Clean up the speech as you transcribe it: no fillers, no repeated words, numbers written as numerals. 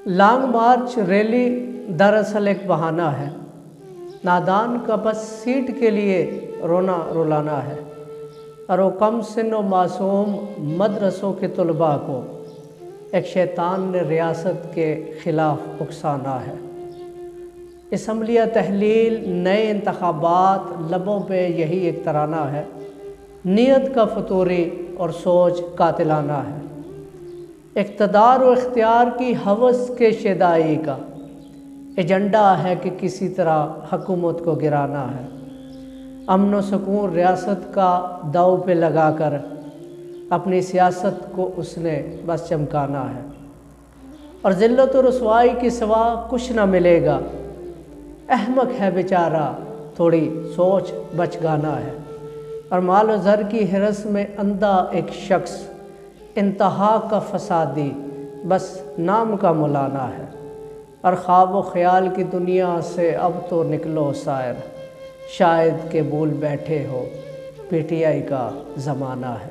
Long march rally دراصل ایک بہانہ ہے، نادان کا بس سیٹ کے لیے رونا رلانا ہے، اور وہ کم سن و معصوم مدرسوں کے طلباء کو ایک شیطان نے ریاست کے خلاف اکسانا ہے۔ اسمبلیہ تحلیل، نئے انتخابات، لبوں پہ یہی ایک ترانہ ہے، نیت کا فطوری اور سوچ قاتلانہ ہے۔ اقتدار و اختیار کی ہوس کے شیدائی کا ایجنڈا ہے کہ کسی طرح حکومت کو گرانا ہے۔ امن و سکون ریاست کا داؤ پہ لگا کر اپنی سیاست کو اس نے بس چمکانا ہے، اور ذلت و رسوائی کی سوا کچھ نہ ملے گا۔ احمق ہے بیچارہ، تھوڑی سوچ بچ گانا ہے، اور مال و زر کی ہرس میں اندھا ایک شخص انتہا کا فسادی بس نام کا مولانا ہے، اور خواب و خیال کی دنیا سے اب تو نکلو سائر، شاید کہ بھول بیٹھے ہو پی ٹی آئی کا زمانہ ہے۔